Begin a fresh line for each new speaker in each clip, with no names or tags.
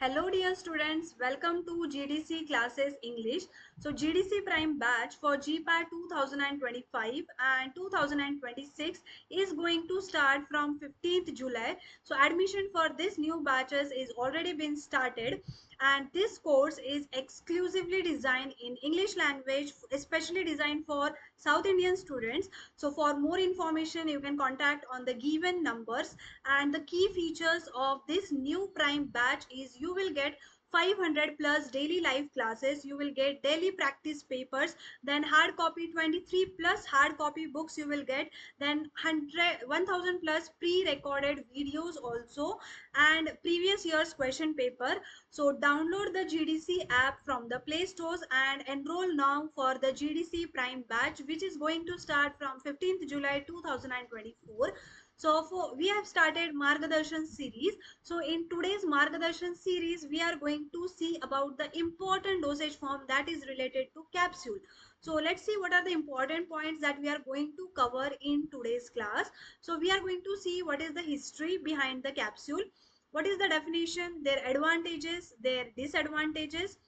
Hello dear students, welcome to GDC classes English. So GDC Prime batch for GPAT 2025 and 2026 is going to start from 15th July. So admission for this new batches is already been started, and this course is exclusively designed in English language, especially designed for South Indian students. So for more information you can contact on the given numbers. And the key features of this new Prime batch is you will get 500 plus daily live classes, you will get daily practice papers, then hard copy 23 plus hard copy books you will get, then 1000 plus pre-recorded videos also, and previous year's question paper. So download the GDC app from the Play Stores and enroll now for the GDC Prime batch, which is going to start from 15th July 2024. So we have started Margadarshan series. So in today's Margadarshan series, we are going to see about the important dosage form that is related to capsule. So let's see what are the important points that we are going to cover in today's class. So we are going to see what is the history behind the capsule, what is the definition, their advantages, their disadvantages,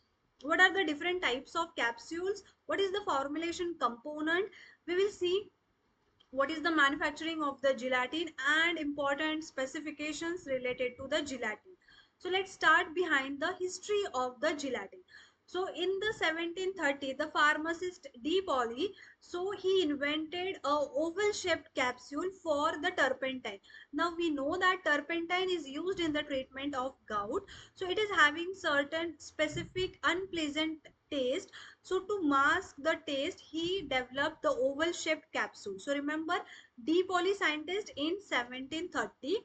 what are the different types of capsules, what is the formulation component. We will see what is the manufacturing of the gelatin and important specifications related to the gelatin. So let's start behind the history of the gelatin. So in the 1730, the pharmacist D. Pauly, so he invented a oval shaped capsule for the turpentine. Now we know that turpentine is used in the treatment of gout. So it is having certain specific unpleasant taste. So to mask the taste, he developed the oval shaped capsule. So remember, D. Pauly scientist in 1730,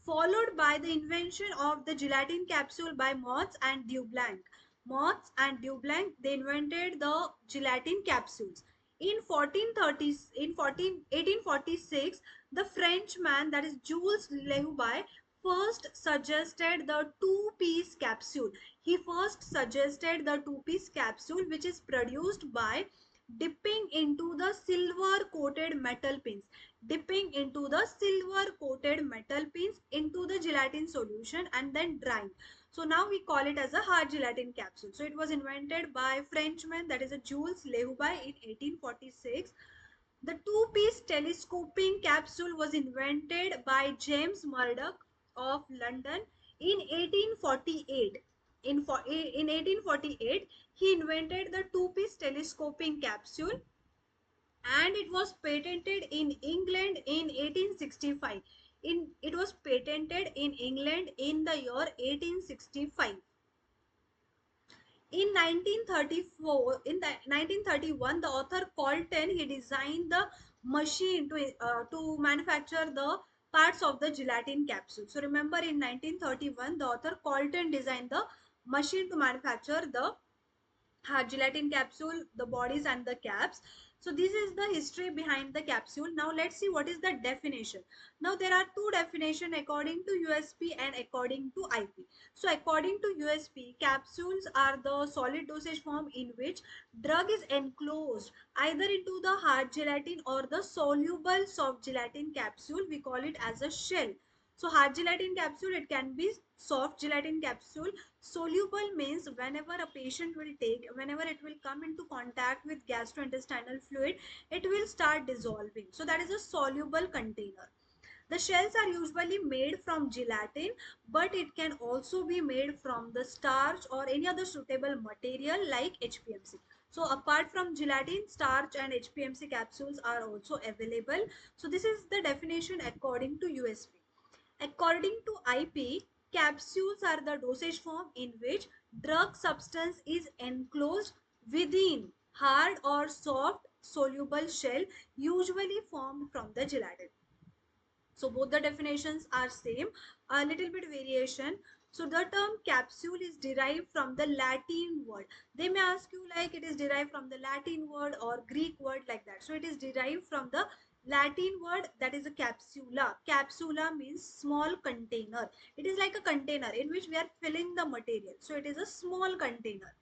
followed by the invention of the gelatin capsule by Mott's and Dublanc. Mott's and Dublanc, they invented the gelatin capsules. In 1430s, in 1846, the Frenchman, that is Jules Lehuby, first suggested the two-piece capsule. He first suggested the two-piece capsule, which is produced by dipping into the silver coated metal pins, dipping into the silver coated metal pins into the gelatin solution and then drying. So now we call it as a hard gelatin capsule. So it was invented by Frenchman, that is a Jules Lehuby, in 1846. The two-piece telescoping capsule was invented by James Murdoch of London in 1848. In 1848, he invented the two-piece telescoping capsule, and it was patented in England in 1865. It was patented in England in the year 1865. In 1934, in the 1931, the author Colton, he designed the machine to manufacture the parts of the gelatin capsule. So remember, in 1931, the author Colton designed the machine to manufacture the gelatin capsule, the bodies and the caps. So this is the history behind the capsule. Now let's see what is the definition. Now there are two definition according to USP and according to IP. So according to USP, capsules are the solid dosage form in which drug is enclosed either into the hard gelatin or the soluble soft gelatin capsule. We call it as a shell. So hard gelatin capsule, it can be soft gelatin capsule. Soluble means whenever a patient will take, whenever it will come into contact with gastrointestinal fluid, it will start dissolving. So that is a soluble container. The shells are usually made from gelatin, but it can also be made from the starch or any other suitable material like HPMC. So apart from gelatin, starch and HPMC capsules are also available. So this is the definition according to USP. According to IP, capsules are the dosage form in which drug substance is enclosed within hard or soft soluble shell, usually formed from the gelatin. So both the definitions are same, a little bit variation. So the term capsule is derived from the Latin word. They may ask you like it is derived from the Latin word or Greek word like that. So it is derived from the Latin word, that is a capsula. Capsula means small container. It is like a container in which we are filling the material. So it is a small container.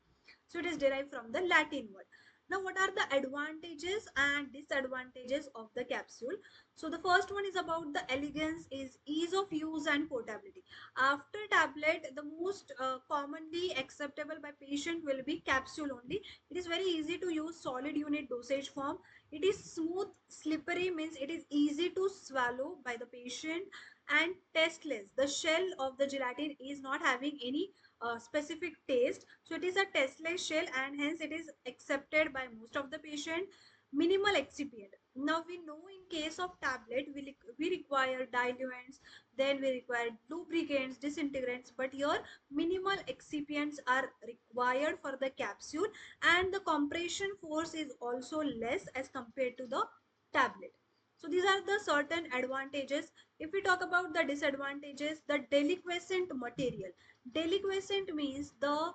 So it is derived from the Latin word. Now, what are the advantages and disadvantages of the capsule? So the first one is about the elegance, is ease of use and portability. After tablet, the most commonly acceptable by patient will be capsule only. It is very easy to use, solid unit dosage form. It is smooth, slippery, means it is easy to swallow by the patient, and tasteless. The shell of the gelatin is not having any specific taste, so it is a tasteless shell and hence it is accepted by most of the patient. Minimal excipient. Now we know in case of tablet we require diluents, then we require lubricants, disintegrants, but here minimal excipients are required for the capsule, and the compression force is also less as compared to the tablet. So these are the certain advantages. If we talk about the disadvantages, the deliquescent material. Deliquescent means the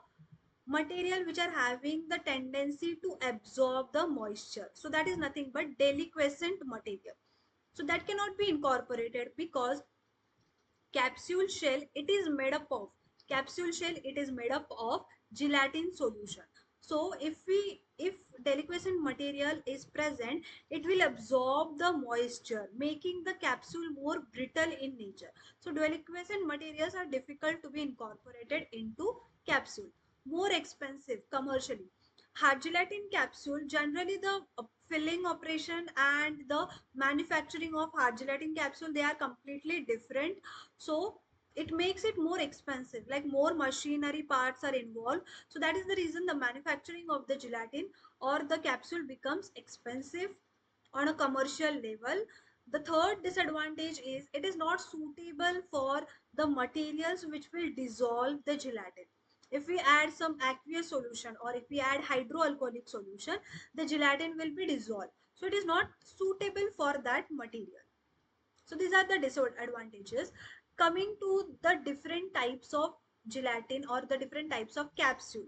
material which are having the tendency to absorb the moisture. So that is nothing but deliquescent material. So that cannot be incorporated because capsule shell it is made up of gelatin solution. So if deliquescent material is present, it will absorb the moisture, making the capsule more brittle in nature. So deliquescent materials are difficult to be incorporated into capsule. More expensive commercially. Hard gelatin capsule, generally the filling operation and the manufacturing of hard gelatin capsule, they are completely different. So it makes it more expensive, like more machinery parts are involved. So that is the reason the manufacturing of the gelatin or the capsule becomes expensive on a commercial level. The third disadvantage is it is not suitable for the materials which will dissolve the gelatin. If we add some aqueous solution or if we add hydroalcoholic solution, the gelatin will be dissolved. So it is not suitable for that material. So these are the disadvantages. Coming to the different types of gelatin or the different types of capsule.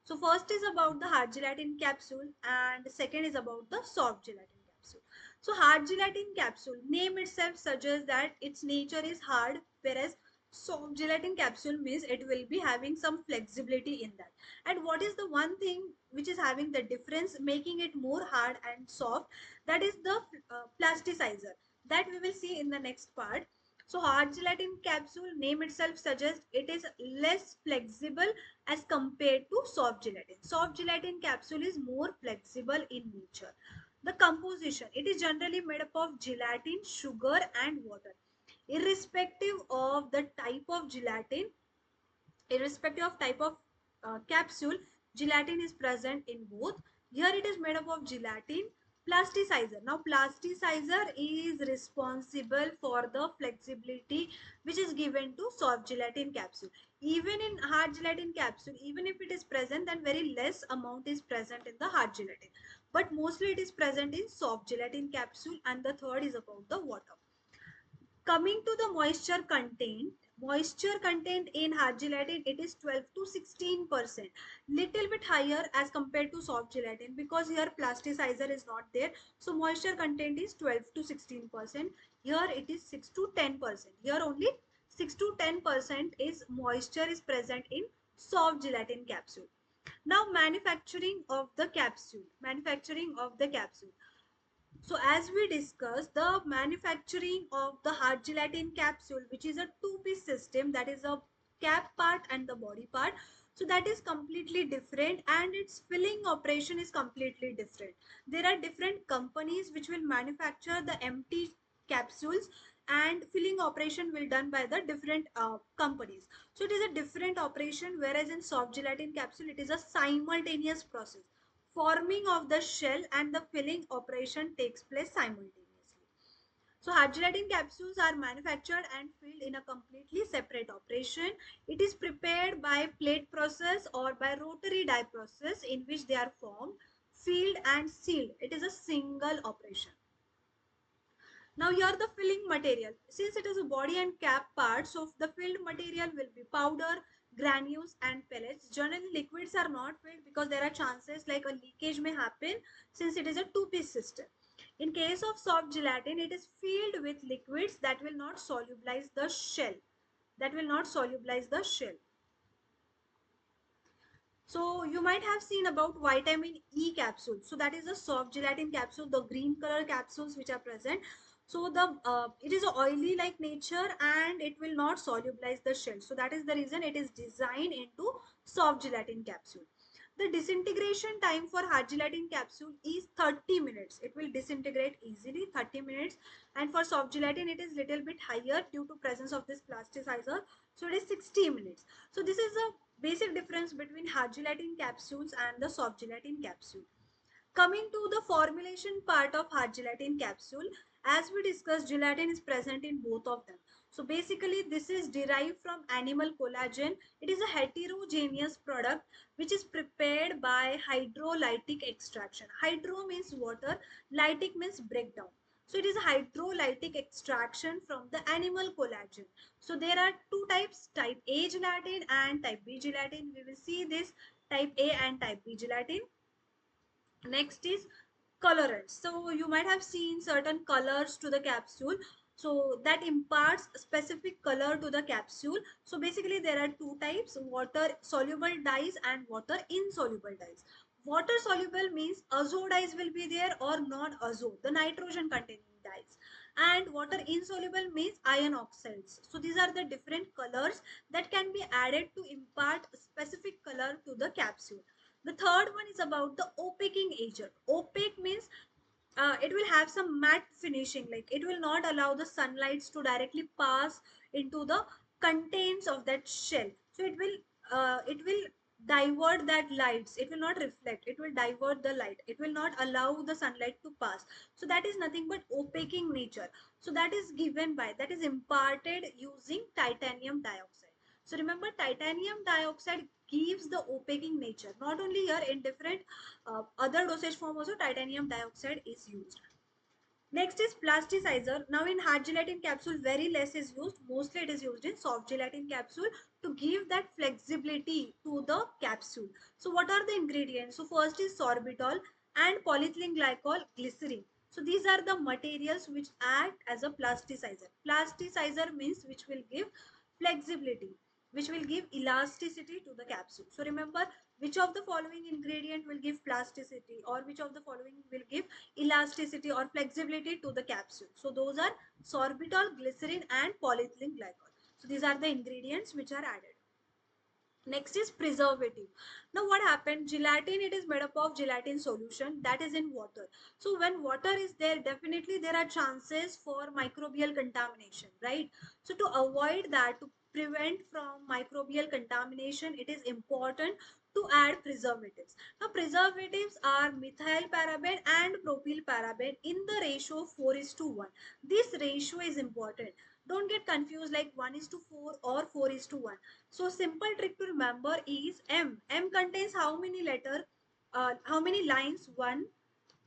So first is about the hard gelatin capsule and second is about the soft gelatin capsule. So hard gelatin capsule, name itself suggests that its nature is hard, whereas soft gelatin capsule means it will be having some flexibility in that. And what is the one thing which is having the difference making it more hard and soft? That is the plasticizer, that we will see in the next part. So hard gelatin capsule, name itself suggests it is less flexible as compared to soft gelatin. Soft gelatin capsule is more flexible in nature. The composition, it is generally made up of gelatin, sugar and water. Irrespective of the type of gelatin, irrespective of type of capsule, gelatin is present in both. Here it is made up of gelatin. Plasticizer, now plasticizer is responsible for the flexibility which is given to soft gelatin capsule. Even in hard gelatin capsule, even if it is present, then very less amount is present in the hard gelatin, but mostly it is present in soft gelatin capsule. And the third is about the water. Coming to the moisture content in hard gelatin, it is 12 to 16%, little bit higher as compared to soft gelatin because here plasticizer is not there. So moisture content is 12 to 16%. Here it is 6 to 10%. Here only 6 to 10% is moisture is present in soft gelatin capsule. Now manufacturing of the capsule. So as we discussed, the manufacturing of the hard gelatin capsule, which is a two-piece system, that is a cap part and the body part. So that is completely different and its filling operation is completely different. There are different companies which will manufacture the empty capsules and filling operation will done by the different companies. So it is a different operation, whereas in soft gelatin capsule, it is a simultaneous process. Forming of the shell and the filling operation takes place simultaneously. So hard gelatin capsules are manufactured and filled in a completely separate operation. It is prepared by plate process or by rotary die process in which they are formed, filled and sealed. It is a single operation. Now here the filling material. Since it is a body and cap part, so the filled material will be powder, granules and pellets. Generally liquids are not filled because there are chances like a leakage may happen since it is a two-piece system. In case of soft gelatin, it is filled with liquids that will not solubilize the shell. That will not solubilize the shell. So you might have seen about vitamin E capsule. So that is a soft gelatin capsule, the green color capsules which are present. So the it is oily like nature and it will not solubilize the shell. So that is the reason it is designed into soft gelatin capsule. The disintegration time for hard gelatin capsule is 30 minutes. It will disintegrate easily 30 minutes. And for soft gelatin, it is little bit higher due to presence of this plasticizer. So it is 60 minutes. So this is a basic difference between hard gelatin capsules and the soft gelatin capsule. Coming to the formulation part of hard gelatin capsule, as we discussed, gelatin is present in both of them. So basically, this is derived from animal collagen. It is a heterogeneous product which is prepared by hydrolytic extraction. Hydro means water, lytic means breakdown. So it is a hydrolytic extraction from the animal collagen. So there are two types, type A gelatin and type B gelatin. We will see this type A and type B gelatin. Next is colorants. So you might have seen certain colors to the capsule. So that imparts specific color to the capsule. So basically there are two types, water soluble dyes and water insoluble dyes. Water soluble means azo dyes will be there or non-azo, the nitrogen containing dyes. And water insoluble means iron oxides. So these are the different colors that can be added to impart specific color to the capsule. The third one is about the opaquing agent. Opaque means it will have some matte finishing, like it will not allow the sunlights to directly pass into the contents of that shell. So it will divert that lights. It will not reflect. It will divert the light. It will not allow the sunlight to pass. So that is nothing but opaquing nature. So that is given by, that is imparted using titanium dioxide. So remember, titanium dioxide gives the opaquing nature. Not only here, in different other dosage form also titanium dioxide is used. Next is plasticizer. Now in hard gelatin capsule, very less is used. Mostly it is used in soft gelatin capsule to give that flexibility to the capsule. So what are the ingredients? So first is sorbitol and polyethylene glycol glycerin. So these are the materials which act as a plasticizer. Plasticizer means which will give flexibility, which will give elasticity to the capsule. So remember, which of the following ingredient will give plasticity, or which of the following will give elasticity or flexibility to the capsule. So those are sorbitol, glycerin and polyethylene glycol. So these are the ingredients which are added. Next is preservative. Now what happened? Gelatin, it is made up of gelatin solution that is in water. So when water is there, definitely there are chances for microbial contamination, right? So to avoid that, to prevent from microbial contamination, it is important to add preservatives. Now preservatives are methyl paraben and propyl paraben in the ratio 4 is to 1. This ratio is important. Don't get confused like 1 is to 4 or 4 is to 1. So simple trick to remember is M. M contains how many letter, how many lines? 1,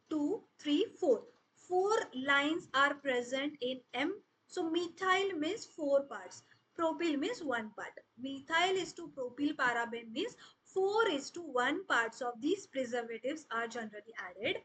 2, 3, 4. 4 lines are present in M. So methyl means 4 parts. Propyl means 1 part. Methyl is to propyl paraben means 4 is to 1 parts of these preservatives are generally added.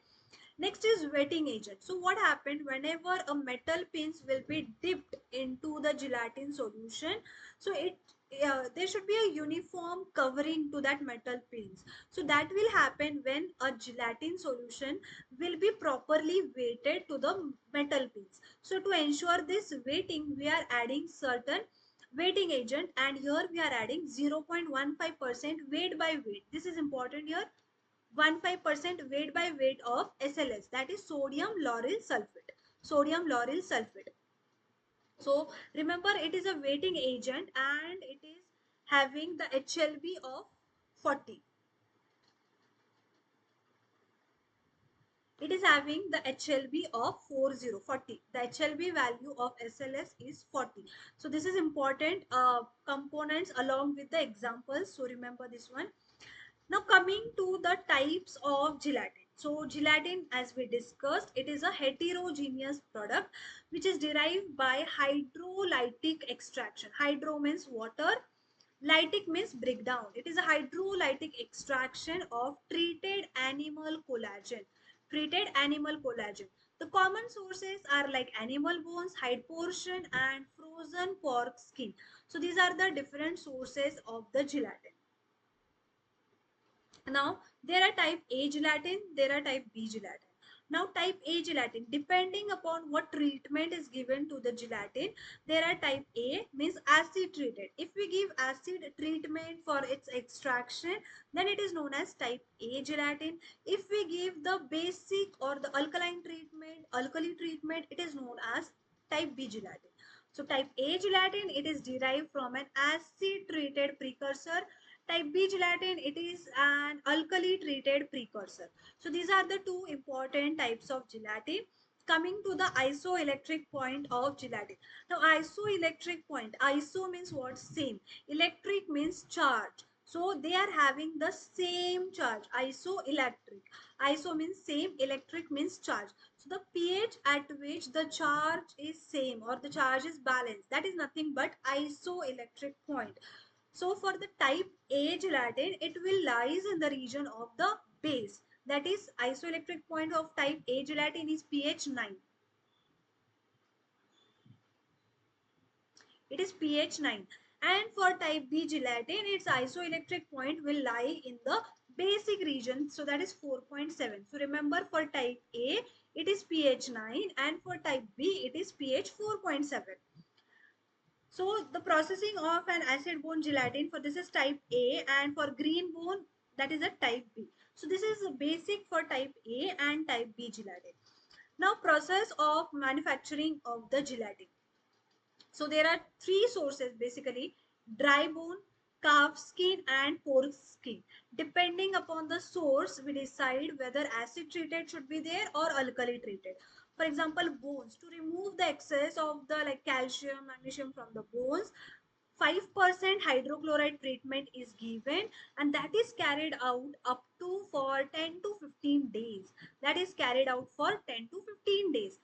Next is wetting agent. So what happened whenever a metal pins will be dipped into the gelatin solution? So there should be a uniform covering to that metal pins. So that will happen when a gelatin solution will be properly weighted to the metal pins. So to ensure this weighting, we are adding certain weighting agent, and here we are adding 0.15% weight by weight. This is important here. 15% weight by weight of SLS, that is sodium lauryl sulfate. Sodium lauryl sulfate. So remember, it is a weighting agent and it is having the HLB of 40. It is having the HLB of 40. The HLB value of SLS is 40. So this is important components along with the examples. So remember this one. Now coming to the types of gelatin. So gelatin, as we discussed, it is a heterogeneous product which is derived by hydrolytic extraction. Hydro means water, lytic means breakdown. It is a hydrolytic extraction of treated animal collagen. Treated animal collagen. The common sources are like animal bones, hide portion and frozen pork skin. So these are the different sources of the gelatin. Now, there are type A gelatin, there are type B gelatin. Now, type A gelatin, depending upon what treatment is given to the gelatin, there are type A means acid treated. If we give acid treatment for its extraction, then it is known as type A gelatin. If we give the basic or the alkaline treatment, alkali treatment, it is known as type B gelatin. So, type A gelatin, it is derived from an acid treated precursor. Type B gelatin, it is an alkali treated precursor. So these are the two important types of gelatin. Coming to the isoelectric point of gelatin. Now isoelectric point, iso means what? Same. Electric means charge. So they are having the same charge. Isoelectric. Iso means same, electric means charge. So the pH at which the charge is same or the charge is balanced, that is nothing but isoelectric point. So for the type A gelatin, it will lies in the region of the base. That is isoelectric point of type A gelatin is pH 9. It is pH 9. And for type B gelatin, its isoelectric point will lie in the basic region. So that is 4.7. So remember, for type A, it is pH 9, and for type B, it is pH 4.7. So the processing of an acid bone gelatin, for this is type A, and for green bone, that is a type B. So this is basic for type A and type B gelatin. Now process of manufacturing of the gelatin. So there are three sources basically: dry bone, calf skin, and pork skin. Depending upon the source, we decide whether acid treated should be there or alkali treated. For example, bones, to remove the excess of the like calcium, magnesium from the bones, 5% hydrochloride treatment is given, and that is carried out up to for 10 to 15 days. That is carried out for 10 to 15 days.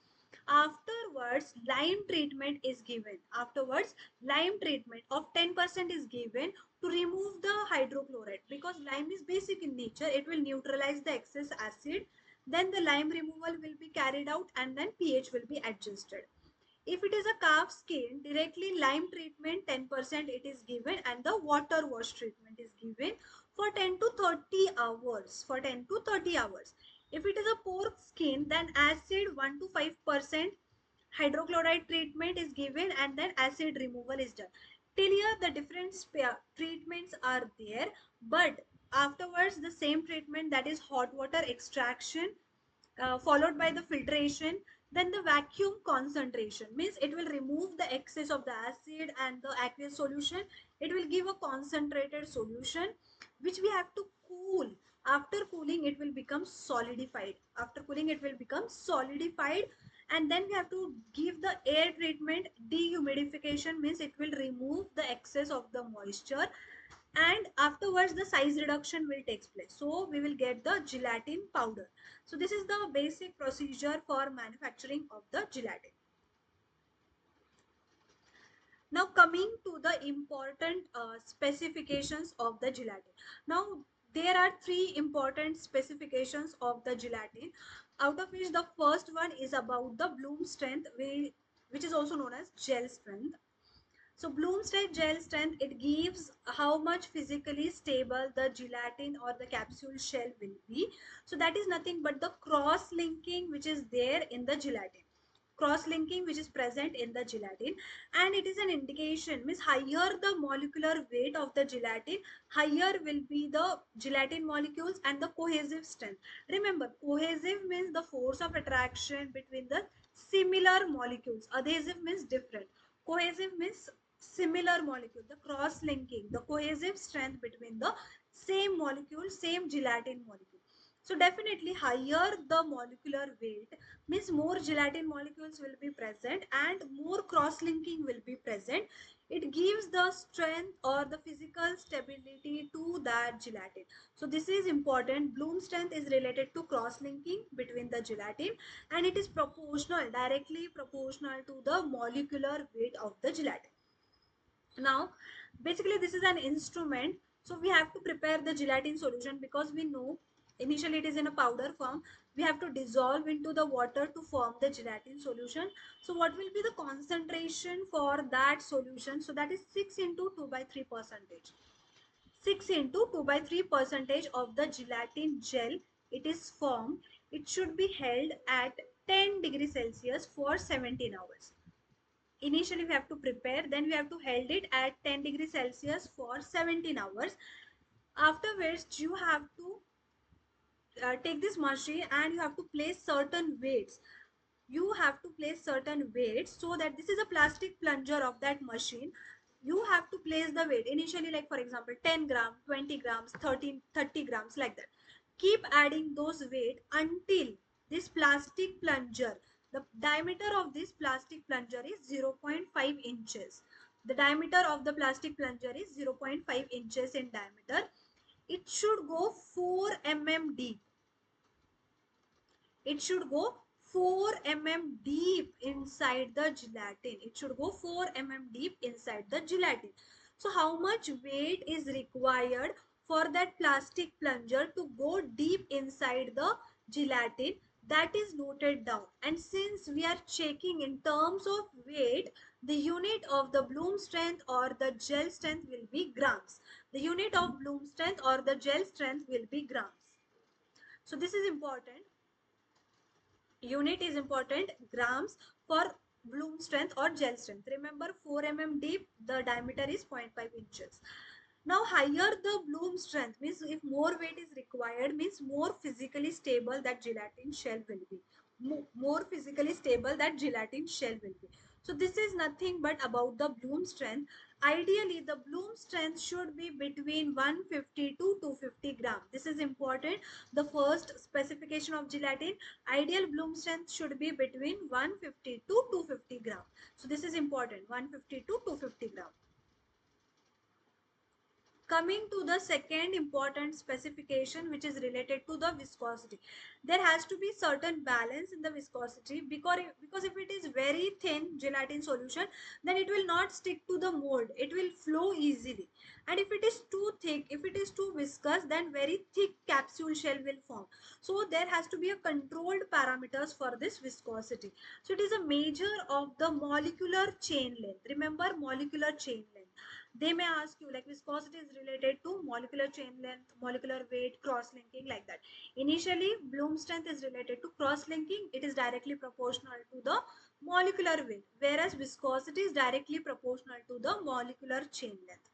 Afterwards, lime treatment is given. Afterwards, lime treatment of 10% is given to remove the hydrochloride, because lime is basic in nature. It will neutralize the excess acid. Then the lime removal will be carried out, and then pH will be adjusted. If it is a calf skin, directly lime treatment 10% it is given, and the water wash treatment is given for 10 to 30 hours. For 10 to 30 hours. If it is a pork skin, then acid 1 to 5% hydrochloride treatment is given, and then acid removal is done. Till here the different treatments are there, but afterwards the same treatment, that is hot water extraction, followed by the filtration. Then the vacuum concentration means it will remove the excess of the acid and the aqueous solution. It will give a concentrated solution which we have to cool. After cooling, it will become solidified. After cooling, it will become solidified, and then we have to give the air treatment. Dehumidification means it will remove the excess of the moisture, and afterwards the size reduction will take place. So we will get the gelatin powder. So this is the basic procedure for manufacturing of the gelatin. Now coming to the important specifications of the gelatin. Now there are three important specifications of the gelatin, out of which the first one is about the bloom strength, which is also known as gel strength. So Bloomstead gel strength, it gives how much physically stable the gelatin or the capsule shell will be. So that is nothing but the cross linking which is there in the gelatin. Cross linking which is present in the gelatin, and it is an indication, means higher the molecular weight of the gelatin, higher will be the gelatin molecules and the cohesive strength. Remember, cohesive means the force of attraction between the similar molecules. Adhesive means different. Cohesive means similar molecule, the cross linking, the cohesive strength between the same molecule, same gelatin molecule. So definitely higher the molecular weight means more gelatin molecules will be present and more cross linking will be present. It gives the strength or the physical stability to that gelatin. So this is important. Bloom strength is related to cross linking between the gelatin, and it is proportional, directly proportional to the molecular weight of the gelatin. Now basically this is an instrument. So we have to prepare the gelatin solution, because we know initially it is in a powder form. We have to dissolve into the water to form the gelatin solution. So what will be the concentration for that solution? So that is 6 into 2 by 3 percentage. 6 into 2 by 3 percentage of the gelatin gel it is formed, it should be held at 10 degrees Celsius for 17 hours. Initially we have to prepare, then we have to hold it at 10 degrees Celsius for 17 hours. Afterwards you have to take this machine and you have to place certain weights. You have to place certain weights, so that this is a plastic plunger of that machine. You have to place the weight initially, like for example 10 gram, 20 grams, 30 grams, like that. Keep adding those weight until this plastic plunger, the diameter of this plastic plunger is 0.5 inches. The diameter of the plastic plunger is 0.5 inches in diameter. It should go 4 mm deep. It should go 4 mm deep inside the gelatin. It should go 4 mm deep inside the gelatin. So how much weight is required for that plastic plunger to go deep inside the gelatin? That is noted down. And since we are checking in terms of weight, the unit of the Bloom strength or the gel strength will be grams. The unit of Bloom strength or the gel strength will be grams. So this is important. Unit is important, grams for Bloom strength or gel strength. Remember 4 mm deep, the diameter is 0.5 inches. Now higher the Bloom strength means if more weight is required, means more physically stable that gelatin shell will be. More physically stable that gelatin shell will be. So this is nothing but about the Bloom strength. Ideally the Bloom strength should be between 150 to 250 gram. This is important. The first specification of gelatin, ideal Bloom strength should be between 150 to 250 gram. So this is important, 150 to 250 gram. Coming to the second important specification, which is related to the viscosity. There has to be certain balance in the viscosity, because if it is very thin gelatin solution, then it will not stick to the mold. It will flow easily. And if it is too thick, if it is too viscous, then very thick capsule shell will form. So there has to be a controlled parameters for this viscosity. So it is a measure of the molecular chain length. Remember molecular chain length. They may ask you like viscosity is related to molecular chain length, molecular weight, cross-linking, like that. Initially Bloom strength is related to cross-linking. It is directly proportional to the molecular weight, whereas viscosity is directly proportional to the molecular chain length.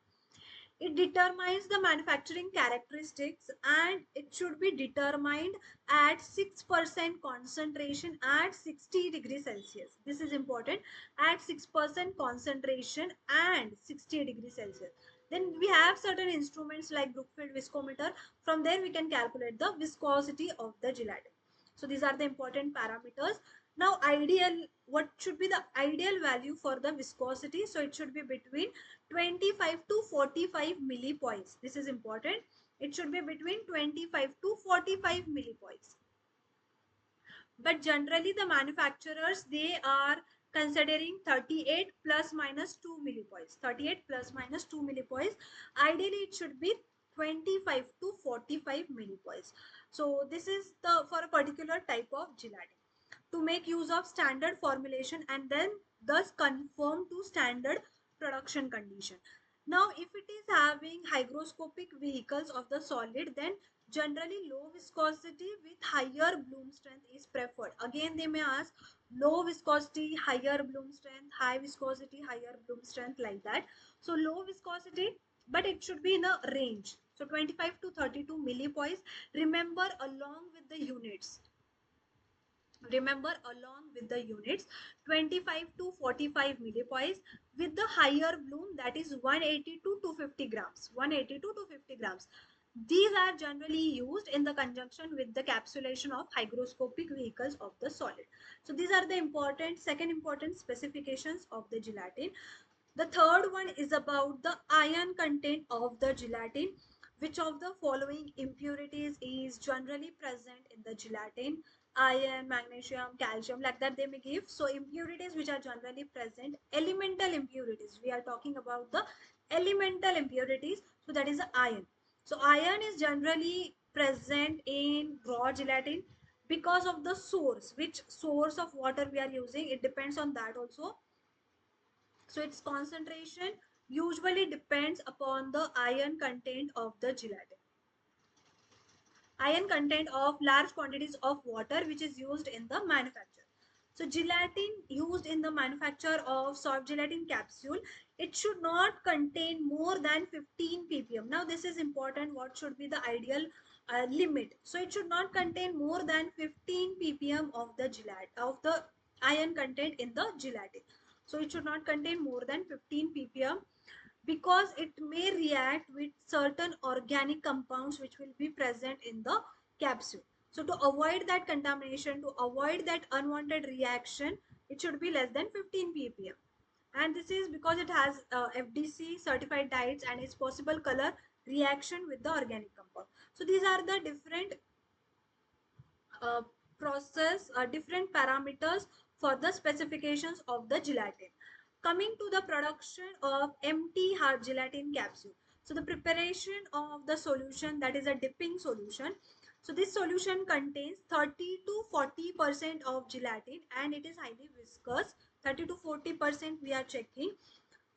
It determines the manufacturing characteristics, and it should be determined at 6% concentration at 60 degrees Celsius. This is important, at 6% concentration and 60 degrees Celsius. Then we have certain instruments like Brookfield viscometer. From there we can calculate the viscosity of the gelatin. So these are the important parameters. Now ideal, what should be the ideal value for the viscosity? So it should be between 25 to 45 millipoise. This is important. It should be between 25 to 45 millipoise. But generally the manufacturers, they are considering 38 plus minus 2 millipoise. 38 plus minus 2 millipoise. Ideally it should be 25 to 45 millipoise. So this is the for a particular type of gelatin. To make use of standard formulation and then thus conform to standard production condition. Now if it is having hygroscopic vehicles of the solid, then generally low viscosity with higher Bloom strength is preferred. Again they may ask low viscosity, higher Bloom strength, high viscosity, higher Bloom strength, like that. So low viscosity, but it should be in a range. So 25 to 32 millipoise. Remember along with the units. Remember along with the units, 25 to 45 millipoise with the higher Bloom, that is 180 to 250 grams. 180 to 250 grams. These are generally used in the conjunction with the capsulation of hygroscopic vehicles of the solid. So these are the important, second important specifications of the gelatin. The third one is about the iron content of the gelatin. Which of the following impurities is generally present in the gelatin? Iron, magnesium, calcium, like that they may give. So impurities which are generally present, elemental impurities. We are talking about the elemental impurities. So that is the iron. So iron is generally present in raw gelatin because of the source. Which source of water we are using, it depends on that also. So its concentration usually depends upon the iron content of the gelatin. Iron content of large quantities of water which is used in the manufacture. So gelatin used in the manufacture of soft gelatin capsule, it should not contain more than 15 ppm. Now this is important, what should be the ideal limit. So it should not contain more than 15 ppm of the iron content in the gelatin. So it should not contain more than 15 ppm because it may react with certain organic compounds which will be present in the capsule. So to avoid that contamination, to avoid that unwanted reaction, it should be less than 15 ppm. And this is because it has FDC certified diets and its possible color reaction with the organic compound. So these are the different uh, different parameters for the specifications of the gelatin. Coming to the production of empty hard gelatin capsule. So the preparation of the solution, that is a dipping solution. So this solution contains 30 to 40% of gelatin and it is highly viscous. 30 to 40% we are checking.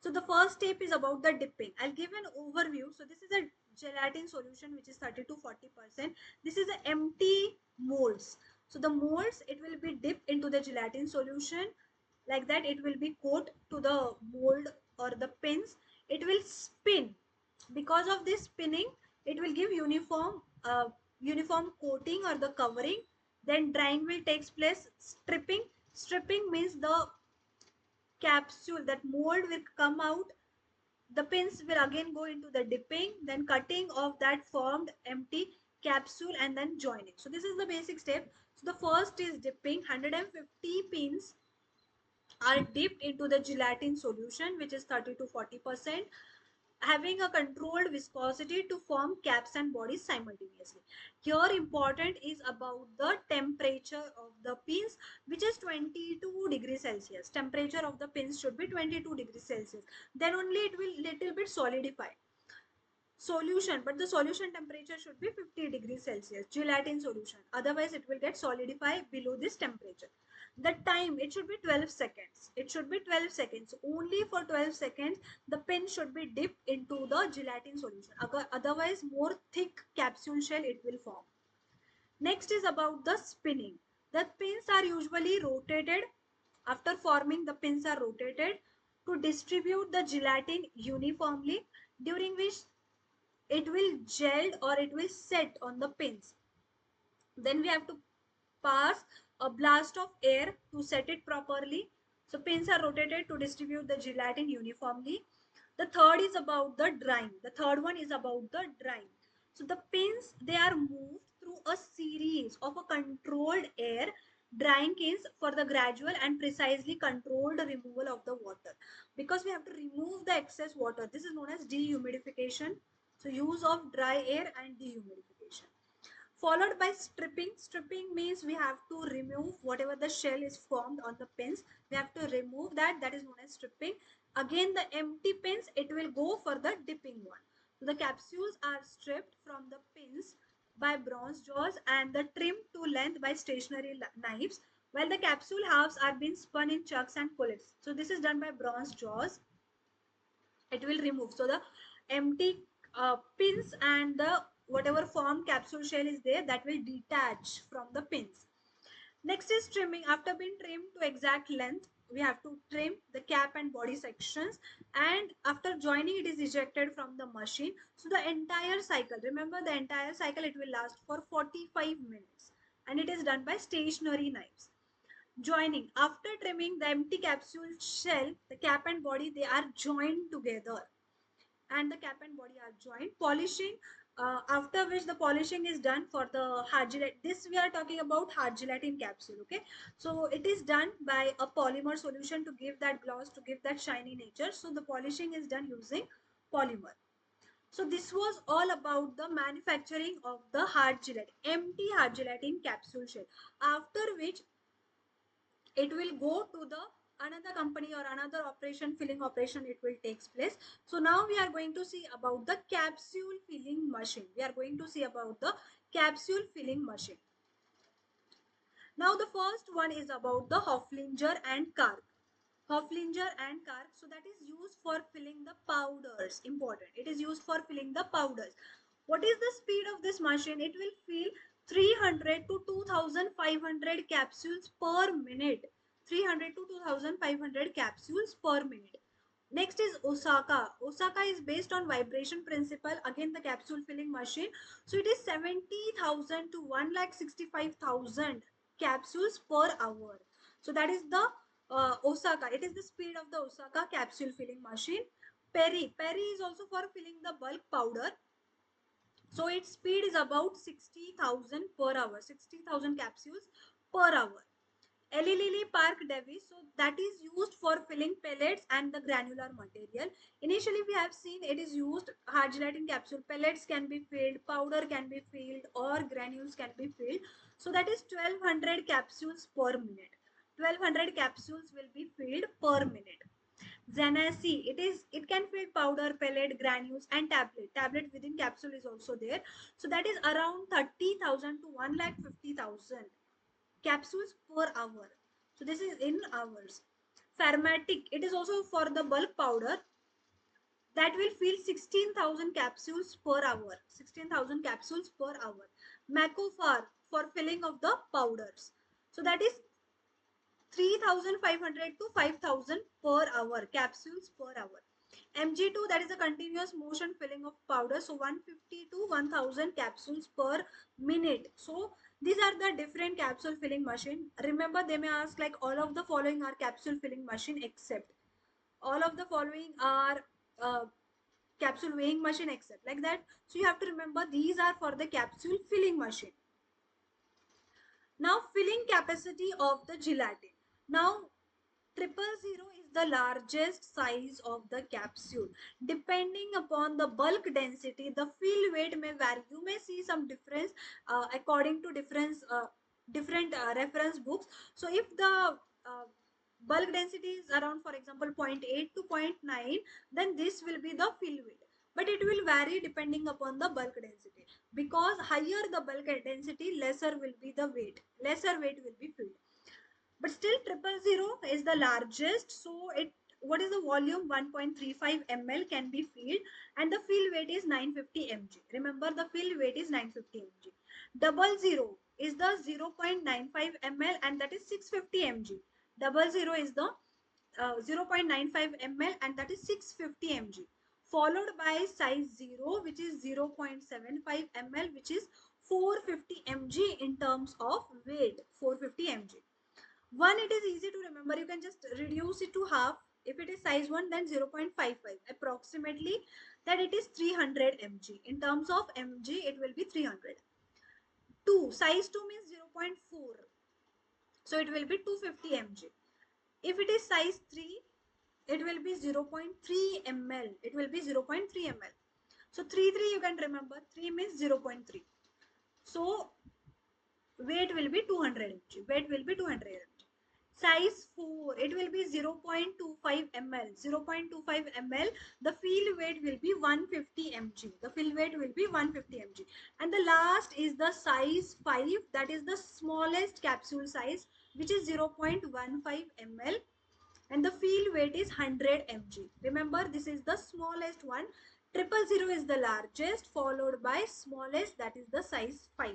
So the first step is about the dipping. I'll give an overview. So this is a gelatin solution which is 30 to 40%. This is an empty molds. So the molds, it will be dipped into the gelatin solution. Like that, it will be coated to the mold or the pins. It will spin. Because of this spinning, it will give uniform coating or the covering. Then drying will takes place. Stripping means the capsule, that mold will come out, the pins will again go into the dipping, then cutting of that formed empty capsule and then joining. So this is the basic step. So the first is dipping. 150 pins are dipped into the gelatin solution which is 30 to 40%, having a controlled viscosity to form caps and bodies simultaneously. Here important is about the temperature of the pins which is 22 degrees Celsius. Temperature of the pins should be 22 degrees Celsius. Then only it will little bit solidify. Solution, but the solution temperature should be 50 degrees Celsius, gelatin solution. Otherwise it will get solidify below this temperature. The time, it should be 12 seconds. It should be 12 seconds. Only for 12 seconds the pin should be dipped into the gelatin solution. Otherwise more thick capsule shell it will form. Next is about the spinning. The pins are usually rotated. After forming, the pins are rotated to distribute the gelatin uniformly, during which it will gel or it will set on the pins. Then we have to pass a blast of air to set it properly. So pins are rotated to distribute the gelatin uniformly. The third is about the drying. The third one is about the drying. So the pins, they are moved through a series of a controlled air drying case for the gradual and precisely controlled removal of the water. Because we have to remove the excess water. This is known as dehumidification. So use of dry air and dehumidification. Followed by stripping. Stripping means we have to remove whatever the shell is formed on the pins. We have to remove that. That is known as stripping. Again, the empty pins, it will go for the dipping one. So the capsules are stripped from the pins by bronze jaws and the trimmed to length by stationary knives, while the capsule halves are being spun in chucks and pullets. So this is done by bronze jaws. It will remove. So the empty pins and the whatever form capsule shell is there, that will detach from the pins. Next is trimming. After being trimmed to exact length, we have to trim the cap and body sections, and after joining it is ejected from the machine. So the entire cycle, remember the entire cycle, it will last for 45 minutes and it is done by stationary knives. Joining. After trimming the empty capsule shell, the cap and body, they are joined together and the cap and body are joined. Polishing, after which the polishing is done for the hard gelatin. This we are talking about hard gelatin capsule, okay? So it is done by a polymer solution to give that gloss, to give that shiny nature. So the polishing is done using polymer. So this was all about the manufacturing of the hard gelatin, empty hard gelatin capsule shell. After which it will go to the another company or another operation, filling operation, it will takes place. So now we are going to see about the capsule filling machine. We are going to see about the capsule filling machine. Now the first one is about the Hoflinger and Karg. Hoflinger and Kark. So that is used for filling the powders. Important. It is used for filling the powders. What is the speed of this machine? It will fill 300 to 2500 capsules per minute. 300 to 2500 capsules per minute. Next is Osaka. Osaka is based on vibration principle. Again, the capsule filling machine. So it is 70,000 to 1,65,000 capsules per hour. So that is the Osaka. It is the speed of the Osaka capsule filling machine. Perry. Perry is also for filling the bulk powder. So its speed is about 60,000 per hour. 60,000 capsules per hour. Eli Lilly Park Davis, so that is used for filling pellets and the granular material. Initially, we have seen it is used hard gelatin capsule. Pellets can be filled, powder can be filled, or granules can be filled. So that is 1200 capsules per minute. 1200 capsules will be filled per minute. Zanasi, it can fill powder, pellet, granules, and tablet. Tablet within capsule is also there. So that is around 30,000 to 1,50,000 capsules per hour. So this is in hours. Pharmatic, it is also for the bulk powder that will fill 16,000 capsules per hour. 16,000 capsules per hour. Macofar for filling of the powders. So that is 3,500 to 5,000 per hour capsules per hour. Mg2, that is a continuous motion filling of powder, so 150 to 1,000 capsules per minute. So these are the different capsule filling machine. Remember, they may ask like all of the following are capsule filling machine except all of the following are uh, capsule weighing machine except like that. So you have to remember these are for the capsule filling machine. Now filling capacity of the gelatin. Now 000 is the largest size of the capsule. Depending upon the bulk density, the fill weight may vary. You may see some difference according to different reference books. So if the bulk density is around, for example, 0.8 to 0.9, then this will be the fill weight. But it will vary depending upon the bulk density. Because higher the bulk density, lesser will be the weight. Lesser weight will be filled. But still 000 is the largest. So it what is the volume? 1.35 ml can be filled and the fill weight is 950 mg. Remember, the fill weight is 950 mg. 00 is the 0.95 ml and that is 650 mg. 00 is the 0.95 ml and that is 650 mg. Followed by size 0, which is 0.75 ml, which is 450 mg in terms of weight. 450 mg. 1, it is easy to remember. You can just reduce it to half. If it is size 1, then 0.55 approximately, that it is 300 mg. In terms of mg, it will be 300. 2, size 2 means 0.4. So it will be 250 mg. If it is size 3, it will be 0.3 ml. It will be 0.3 ml. So 3 you can remember. 3 means 0.3. So weight will be 200 mg. Weight will be 200 mg. Size 4, it will be 0.25 ml. 0.25 ml, the fill weight will be 150 mg. The fill weight will be 150 mg. And the last is the size 5, that is the smallest capsule size, which is 0.15 ml. And the fill weight is 100 mg. Remember, this is the smallest one. 000 is the largest, followed by smallest, that is the size 5.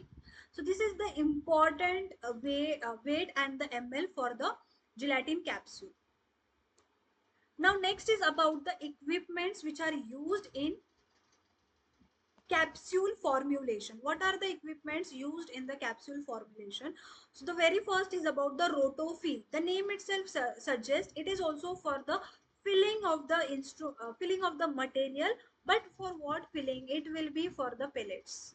So this is the important weight and the ml for the gelatin capsule. Now next is about the equipments which are used in capsule formulation. What are the equipments used in the capsule formulation? So the very first is about the rotofill. The name itself suggests it is also for the filling of the filling of the material. But for what filling? It will be for the pellets.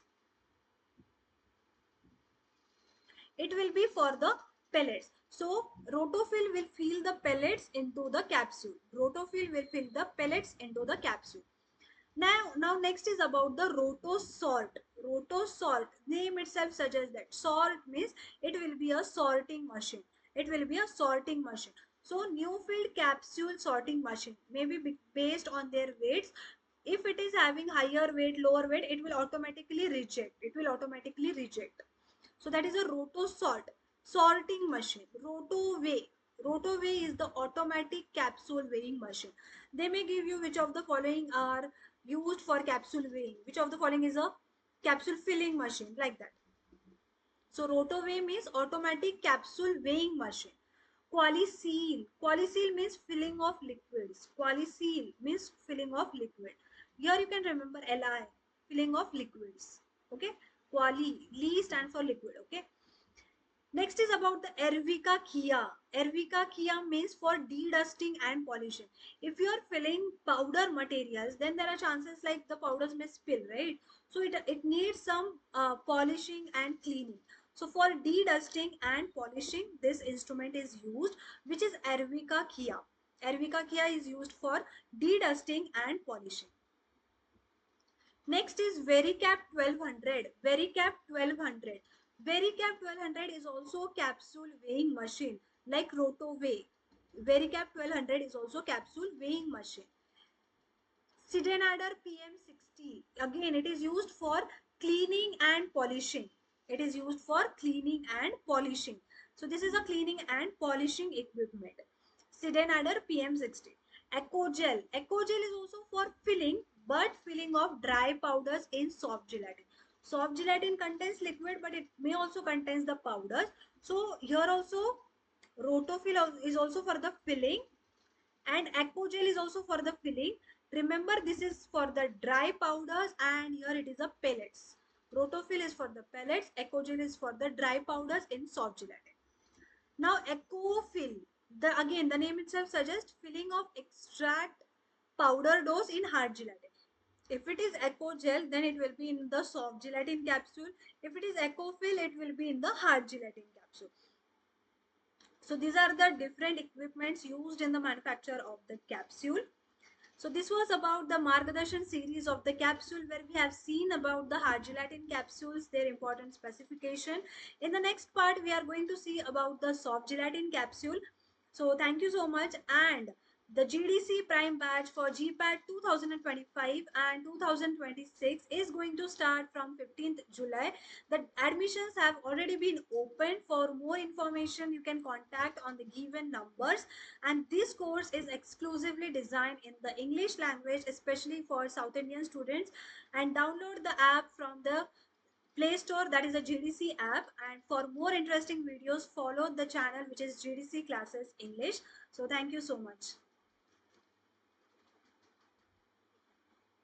It will be for the pellets. So rotofill will fill the pellets into the capsule. Rotofill will fill the pellets into the capsule. Now next is about the rotosalt. Rotosalt, name itself suggests that salt means it will be a sorting machine. It will be a sorting machine. So new filled capsule sorting machine may be based on their weights. If it is having higher weight, lower weight, it will automatically reject. It will automatically reject. So that is a rotosalt, sorting machine. Rotoweigh, Rotoweigh is the automatic capsule weighing machine. They may give you which of the following are used for capsule weighing. Which of the following is a capsule filling machine, like that. So rotoweigh means automatic capsule weighing machine. Qualiseal. Qualiseal means filling of liquids. Qualiseal means filling of liquid. Here you can remember Li, filling of liquids. Okay. Quali, Li stand for liquid. Okay. Next is about the Ervica Kia. Ervica Kia means for de-dusting and polishing. If you are filling powder materials, then there are chances like the powders may spill, right? So it needs some polishing and cleaning. So for de-dusting and polishing, this instrument is used, which is Ervica Kia. Ervica Kia is used for de-dusting and polishing. Next is Vericap 1200. Vericap 1200. Vericap 1200 is also capsule weighing machine like Rotoweigh. Vericap 1200 is also capsule weighing machine. Sidenader PM60. Again, it is used for cleaning and polishing. It is used for cleaning and polishing. So this is a cleaning and polishing equipment. Sidenader PM60. Ecogel. Ecogel is also for filling, but filling of dry powders in soft gelatin. Soft gelatin contains liquid, but it may also contains the powders. So here also Rotofill is also for the filling, and Ecogel is also for the filling. Remember, this is for the dry powders, and here it is a pellets. Rotofill is for the pellets, Ecogel is for the dry powders in soft gelatin. Now Ecofill, again the name itself suggests filling of extract powder dose in hard gelatin. If it is Ecogel, then it will be in the soft gelatin capsule. If it is Ecofill, it will be in the hard gelatin capsule. So these are the different equipments used in the manufacture of the capsule. So this was about the Margadarshan series of the capsule, where we have seen about the hard gelatin capsules, their important specification. In the next part, we are going to see about the soft gelatin capsule. So thank you so much. And the GDC Prime batch for GPAT 2025 and 2026 is going to start from 15th July. The admissions have already been opened. For more information, you can contact on the given numbers. And this course is exclusively designed in the English language, especially for South Indian students. And download the app from the Play Store, that is a GDC app. And for more interesting videos, follow the channel, which is GDC Classes English. So thank you so much.